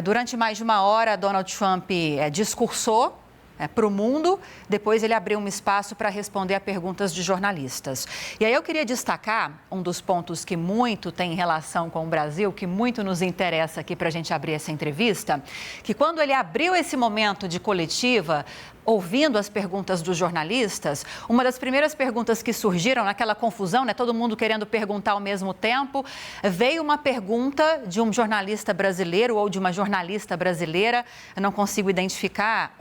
Durante mais de uma hora, Donald Trump discursou para o mundo, depois ele abriu um espaço para responder a perguntas de jornalistas. E aí eu queria destacar um dos pontos que muito tem relação com o Brasil, que muito nos interessa aqui para a gente abrir essa entrevista, que quando ele abriu esse momento de coletiva, ouvindo as perguntas dos jornalistas, uma das primeiras perguntas que surgiram naquela confusão, todo mundo querendo perguntar ao mesmo tempo, veio uma pergunta de um jornalista brasileiro ou de uma jornalista brasileira, eu não consigo identificar,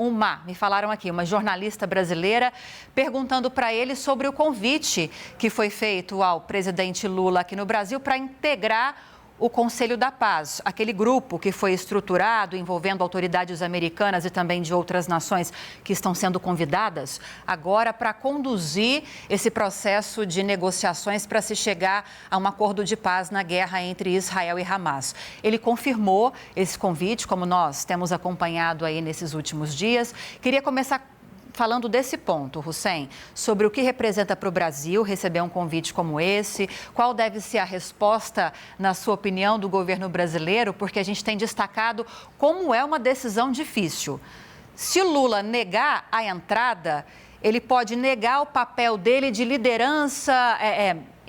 me falaram aqui, uma jornalista brasileira, perguntando para ele sobre o convite que foi feito ao presidente Lula aqui no Brasil para integrar o Conselho da Paz, aquele grupo que foi estruturado envolvendo autoridades americanas e também de outras nações que estão sendo convidadas agora para conduzir esse processo de negociações para se chegar a um acordo de paz na guerra entre Israel e Hamas. Ele confirmou esse convite, como nós temos acompanhado aí nesses últimos dias. Queria começar falando desse ponto, Hussein, sobre o que representa para o Brasil receber um convite como esse, qual deve ser a resposta, na sua opinião, do governo brasileiro, porque a gente tem destacado como é uma decisão difícil. Se Lula negar a entrada, ele pode negar o papel dele de liderança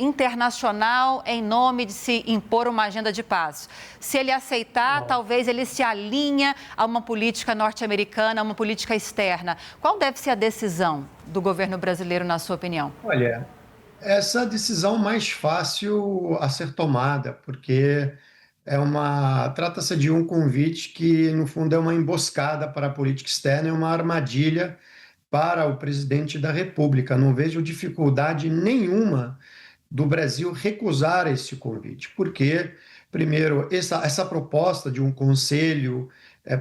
internacional em nome de se impor uma agenda de paz. Se ele aceitar, talvez ele se alinha a uma política norte-americana, a uma política externa. Qual deve ser a decisão do governo brasileiro, na sua opinião? Olha, essa decisão mais fácil a ser tomada, porque trata-se de um convite que, no fundo, é uma emboscada para a política externa, é uma armadilha para o presidente da República. Não vejo dificuldade nenhuma do Brasil recusar esse convite, porque, primeiro, essa proposta de um conselho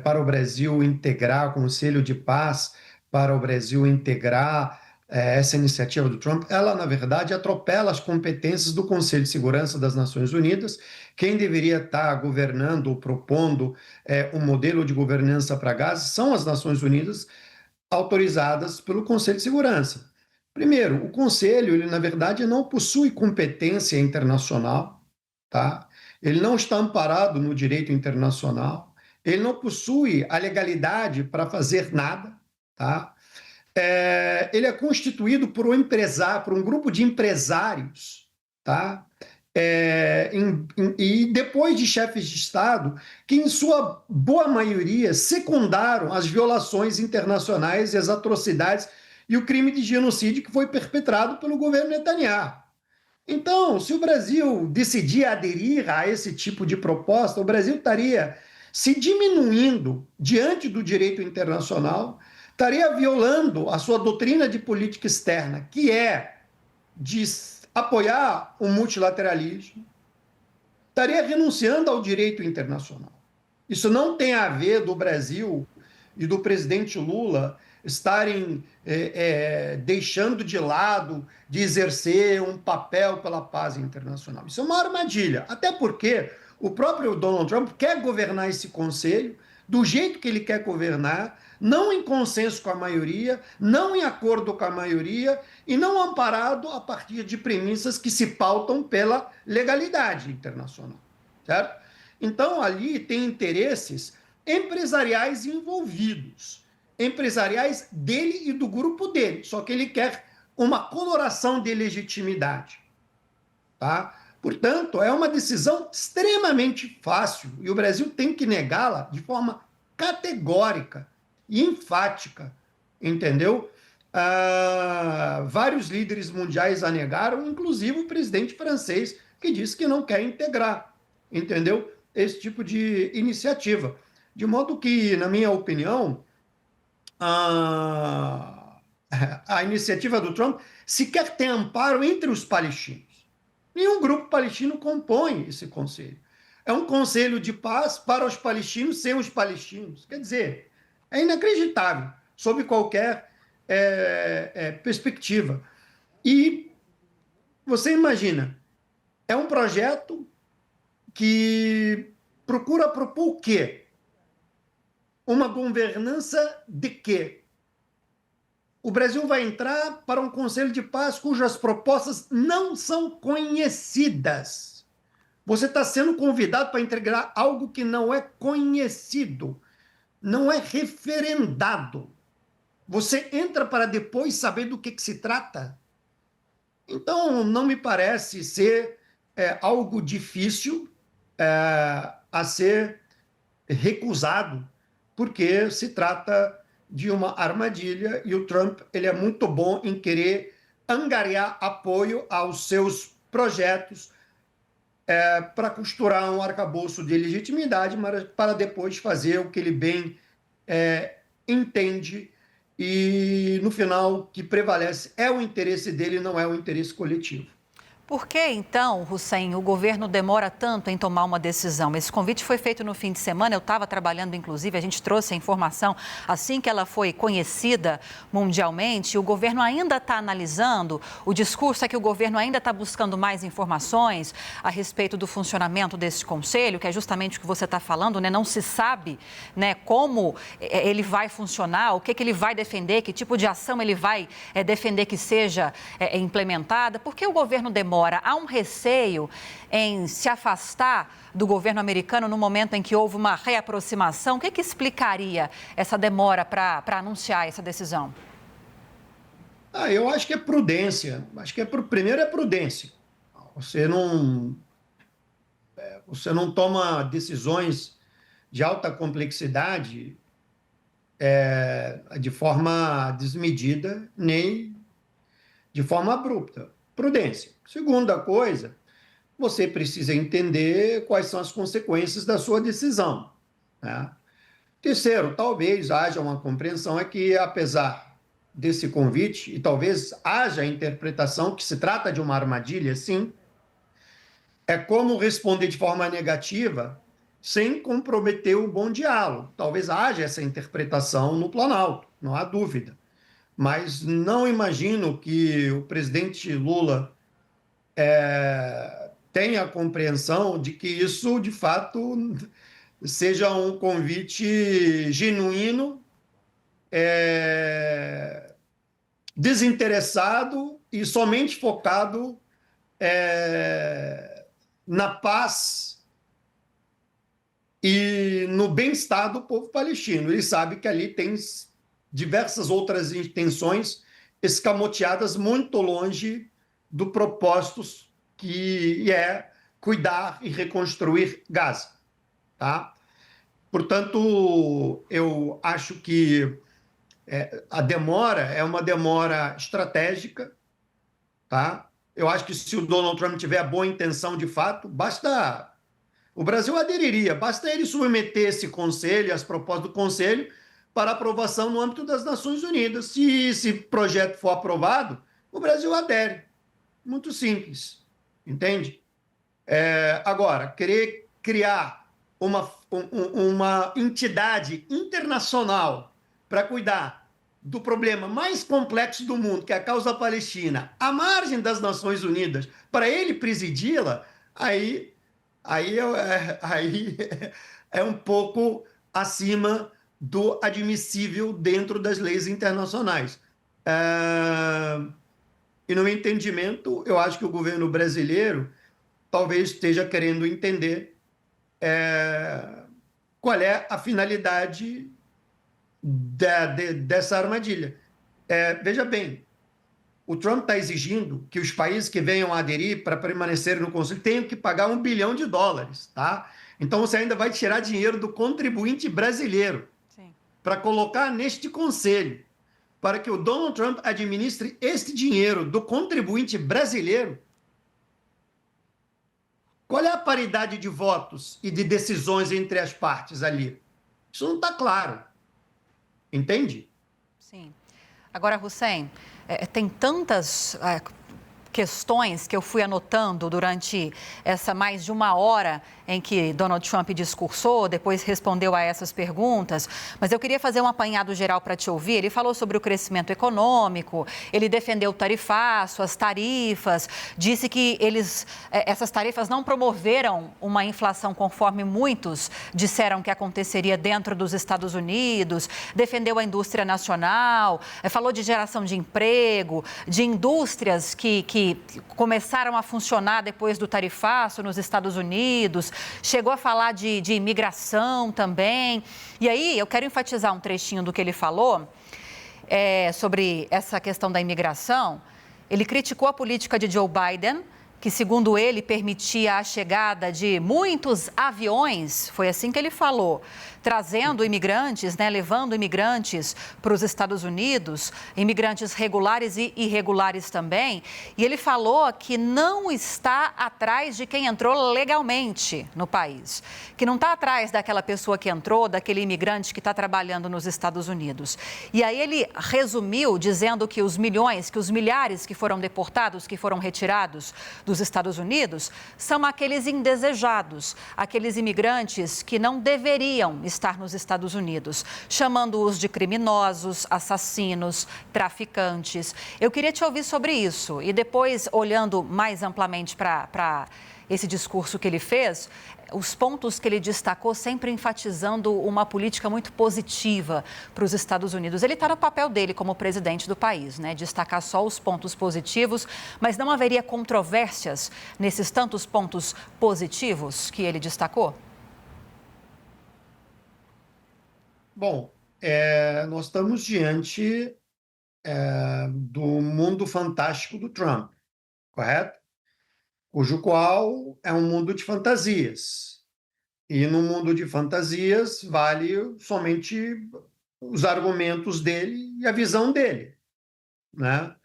para o Brasil integrar, Conselho de Paz para o Brasil integrar essa iniciativa do Trump, ela, na verdade, atropela as competências do Conselho de Segurança das Nações Unidas. Quem deveria estar governando ou propondo um modelo de governança para Gaza são as Nações Unidas, autorizadas pelo Conselho de Segurança. Primeiro, o Conselho, ele, na verdade, não possui competência internacional, tá? Ele não está amparado no direito internacional, ele não possui a legalidade para fazer nada, tá? Ele é constituído por um grupo de empresários, tá? E depois de chefes de Estado que, em sua boa maioria, secundaram as violações internacionais e as atrocidades e o crime de genocídio que foi perpetrado pelo governo Netanyahu. Então, se o Brasil decidir aderir a esse tipo de proposta, o Brasil estaria se diminuindo diante do direito internacional, estaria violando a sua doutrina de política externa, que é de apoiar o multilateralismo, estaria renunciando ao direito internacional. Isso não tem a ver do Brasil e do presidente Lula estarem deixando de lado de exercer um papel pela paz internacional. Isso é uma armadilha, até porque o próprio Donald Trump quer governar esse conselho do jeito que ele quer governar, não em consenso com a maioria, não em acordo com a maioria e não amparado a partir de premissas que se pautam pela legalidade internacional, certo? Então, ali tem interesses empresariais envolvidos, empresariais dele e do grupo dele, só que ele quer uma coloração de legitimidade, tá? Portanto, é uma decisão extremamente fácil e o Brasil tem que negá-la de forma categórica e enfática, entendeu? Vários líderes mundiais a negaram, inclusive o presidente francês, que disse que não quer integrar, entendeu? Esse tipo de iniciativa. De modo que, na minha opinião, a iniciativa do Trump sequer tem amparo entre os palestinos. Nenhum grupo palestino compõe esse conselho. É um conselho de paz para os palestinos sem os palestinos. Quer dizer, é inacreditável, sob qualquer perspectiva. E você imagina, é um projeto que procura propor o quê? Uma governança de quê? O Brasil vai entrar para um conselho de paz cujas propostas não são conhecidas. Você está sendo convidado para entregar algo que não é conhecido, não é referendado. Você entra para depois saber do que se trata. Então, não me parece ser algo difícil a ser recusado, porque se trata de uma armadilha e o Trump ele é muito bom em querer angariar apoio aos seus projetos para costurar um arcabouço de legitimidade, mas para depois fazer o que ele bem entende e, no final, o que prevalece é o interesse dele, não é o interesse coletivo. Por que, então, Hussein, o governo demora tanto em tomar uma decisão? Esse convite foi feito no fim de semana, eu estava trabalhando, inclusive, a gente trouxe a informação assim que ela foi conhecida mundialmente. O governo ainda está analisando, o discurso é que o governo ainda está buscando mais informações a respeito do funcionamento desse conselho, que é justamente o que você está falando, né? Não se sabe, né, como ele vai funcionar, o que ele vai defender, que tipo de ação ele vai defender que seja implementada. Por que o governo demora? Há um receio em se afastar do governo americano no momento em que houve uma reaproximação? O que explicaria essa demora para anunciar essa decisão? Eu acho que é prudência. Acho que primeiro é prudência. Você não toma decisões de alta complexidade de forma desmedida, nem de forma abrupta. Prudência. Segunda coisa, você precisa entender quais são as consequências da sua decisão, né? Terceiro, talvez haja uma compreensão que, apesar desse convite, e talvez haja a interpretação que se trata de uma armadilha, sim, é como responder de forma negativa sem comprometer o bom diálogo. Talvez haja essa interpretação no Planalto, não há dúvida. Mas não imagino que o presidente Lula tenha a compreensão de que isso, de fato, seja um convite genuíno, desinteressado e somente focado na paz e no bem-estar do povo palestino. Ele sabe que ali tem diversas outras intenções escamoteadas muito longe do propósito que é cuidar e reconstruir Gaza, tá? Portanto, eu acho que a demora é uma demora estratégica, tá? Eu acho que se o Donald Trump tiver a boa intenção de fato, o Brasil aderiria, basta ele submeter esse conselho, as propostas do conselho, para aprovação no âmbito das Nações Unidas. Se esse projeto for aprovado, o Brasil adere. Muito simples, entende? Agora, querer criar uma entidade internacional para cuidar do problema mais complexo do mundo, que é a causa palestina, à margem das Nações Unidas, para ele presidi-la, aí é um pouco acima do admissível dentro das leis internacionais. E no meu entendimento, eu acho que o governo brasileiro talvez esteja querendo entender qual é a finalidade dessa armadilha. Veja bem, o Trump está exigindo que os países que venham a aderir para permanecer no Conselho tenham que pagar $1 bilhão, tá? Então você ainda vai tirar dinheiro do contribuinte brasileiro para colocar neste Conselho, para que o Donald Trump administre este dinheiro do contribuinte brasileiro. Qual é a paridade de votos e de decisões entre as partes ali? Isso não está claro. Entende? Sim. Agora, Hussein, tem tantas questões que eu fui anotando durante essa mais de uma hora em que Donald Trump discursou, depois respondeu a essas perguntas, mas eu queria fazer um apanhado geral para te ouvir. Ele falou sobre o crescimento econômico, ele defendeu o tarifaço, as tarifas, disse que essas tarifas não promoveram uma inflação conforme muitos disseram que aconteceria dentro dos Estados Unidos, defendeu a indústria nacional, falou de geração de emprego, de indústrias que que começaram a funcionar depois do tarifaço nos Estados Unidos, chegou a falar de imigração também. E aí eu quero enfatizar um trechinho do que ele falou sobre essa questão da imigração. Ele criticou a política de Joe Biden, que, segundo ele, permitia a chegada de muitos aviões, foi assim que ele falou, trazendo imigrantes, levando imigrantes para os Estados Unidos, imigrantes regulares e irregulares também. E ele falou que não está atrás de quem entrou legalmente no país, que não está atrás daquela pessoa que entrou, daquele imigrante que está trabalhando nos Estados Unidos. E aí ele resumiu dizendo que os milhões, que os milhares que foram deportados, que foram retirados dos Estados Unidos, são aqueles indesejados, aqueles imigrantes que não deveriam estar nos Estados Unidos, chamando-os de criminosos, assassinos, traficantes. Eu queria te ouvir sobre isso e depois, olhando mais amplamente para esse discurso que ele fez, os pontos que ele destacou, sempre enfatizando uma política muito positiva para os Estados Unidos. Ele está no papel dele como presidente do país, destacar só os pontos positivos, mas não haveria controvérsias nesses tantos pontos positivos que ele destacou? Bom, nós estamos diante do mundo fantástico do Trump, correto? Cujo qual é um mundo de fantasias. E no mundo de fantasias vale somente os argumentos dele e a visão dele, né?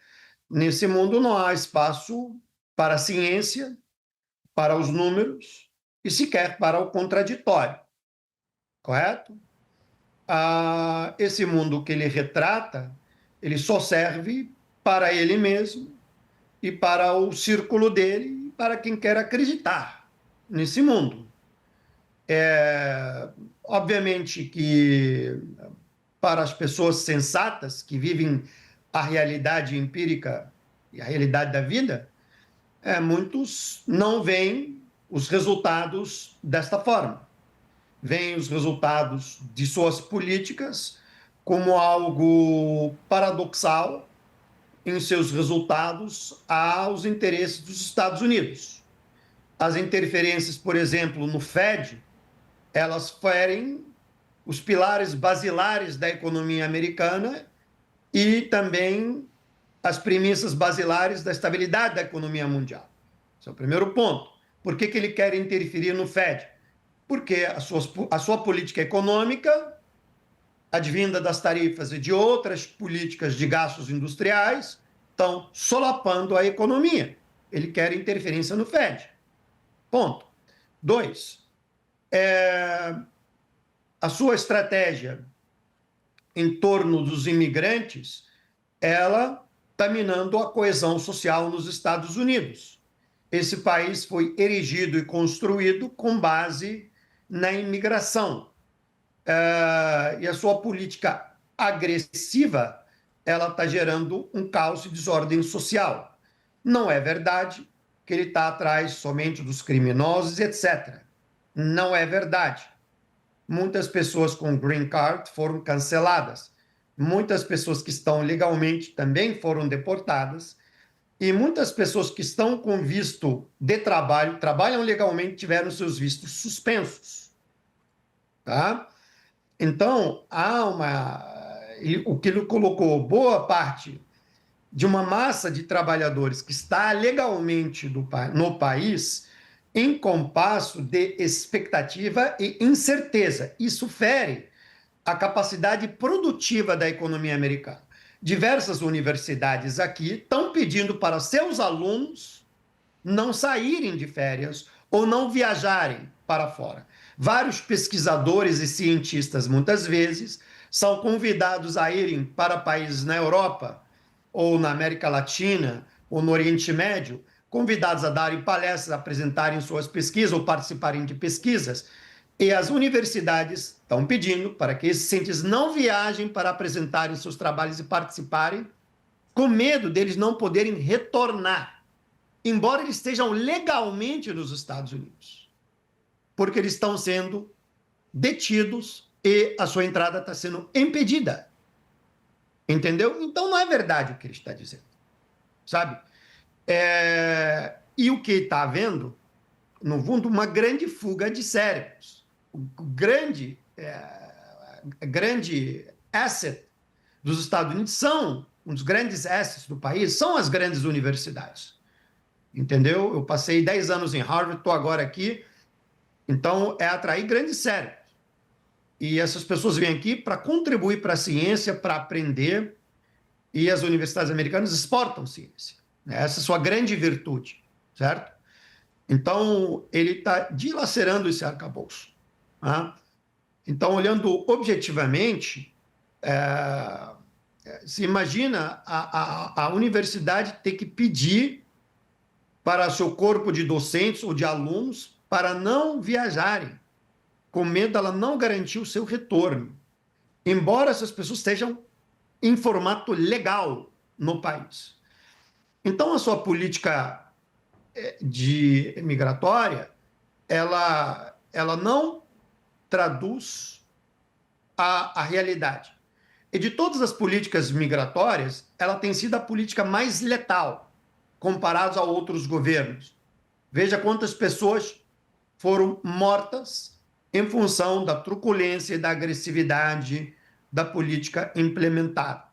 Nesse mundo não há espaço para a ciência, para os números e sequer para o contraditório, correto? Esse mundo que ele retrata, ele só serve para ele mesmo e para o círculo dele e para quem quer acreditar nesse mundo. Obviamente que para as pessoas sensatas que vivem a realidade empírica e a realidade da vida, muitos não veem os resultados desta forma. Veem os resultados de suas políticas como algo paradoxal em seus resultados aos interesses dos Estados Unidos. As interferências, por exemplo, no Fed, elas ferem os pilares basilares da economia americana e também as premissas basilares da estabilidade da economia mundial. Esse é o primeiro ponto. Por que ele quer interferir no Fed? Porque a sua política econômica, advinda das tarifas e de outras políticas de gastos industriais, estão solapando a economia. Ele quer interferência no Fed. Ponto. 2. A sua estratégia em torno dos imigrantes, ela está minando a coesão social nos Estados Unidos. Esse país foi erigido e construído com base na imigração. E a sua política agressiva, ela está gerando um caos e desordem social. Não é verdade que ele está atrás somente dos criminosos, etc. Não é verdade. Muitas pessoas com green card foram canceladas. Muitas pessoas que estão legalmente também foram deportadas. E muitas pessoas que estão com visto de trabalho, trabalham legalmente, tiveram seus vistos suspensos. Tá? Então, o que ele colocou boa parte de uma massa de trabalhadores que está legalmente no país em compasso de expectativa e incerteza. Isso fere a capacidade produtiva da economia americana. Diversas universidades aqui estão pedindo para seus alunos não saírem de férias ou não viajarem para fora. Vários pesquisadores e cientistas, muitas vezes, são convidados a irem para países na Europa, ou na América Latina, ou no Oriente Médio, convidados a darem palestras, apresentarem suas pesquisas ou participarem de pesquisas. E as universidades estão pedindo para que esses cientistas não viajem para apresentarem seus trabalhos e participarem, com medo deles não poderem retornar, embora eles estejam legalmente nos Estados Unidos, porque eles estão sendo detidos e a sua entrada está sendo impedida. Entendeu? Então não é verdade o que ele está dizendo, sabe? E o que está havendo, no fundo, uma grande fuga de cérebros. O grande asset dos Estados Unidos são, um dos grandes assets do país, são as grandes universidades. Entendeu? Eu passei 10 anos em Harvard, estou agora aqui. Então, é atrair grandes cérebros. E essas pessoas vêm aqui para contribuir para a ciência, para aprender, e as universidades americanas exportam ciência. Essa é a sua grande virtude, certo? Então, ele está dilacerando esse arcabouço. Tá? Então, olhando objetivamente, se imagina a universidade ter que pedir para seu corpo de docentes ou de alunos para não viajarem, com medo dela não garantir o seu retorno, embora essas pessoas estejam em formato legal no país. Então, a sua política migratória, ela não traduz a realidade. E de todas as políticas migratórias, ela tem sido a política mais letal, comparados a outros governos. Veja quantas pessoas foram mortas em função da truculência e da agressividade da política implementada.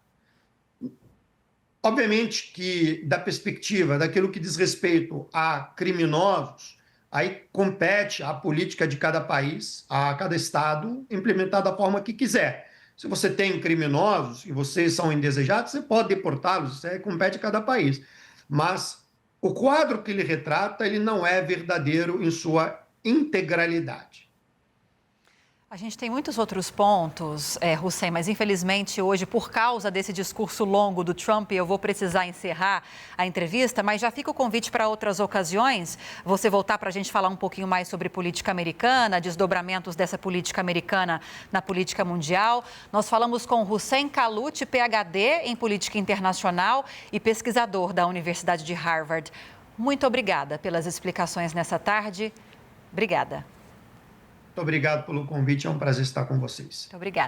Obviamente que, da perspectiva daquilo que diz respeito a criminosos, aí compete à política de cada país, a cada estado, implementar da forma que quiser. Se você tem criminosos e vocês são indesejados, você pode deportá-los, isso aí compete a cada país. Mas o quadro que ele retrata, ele não é verdadeiro em sua integralidade. A gente tem muitos outros pontos, Hussein, mas infelizmente hoje, por causa desse discurso longo do Trump, eu vou precisar encerrar a entrevista, mas já fica o convite para outras ocasiões, você voltar para a gente falar um pouquinho mais sobre política americana, desdobramentos dessa política americana na política mundial. Nós falamos com Hussein Kalut, PhD em política internacional e pesquisador da Universidade de Harvard. Muito obrigada pelas explicações nessa tarde. Obrigada. Muito obrigado pelo convite, é um prazer estar com vocês. Muito obrigada.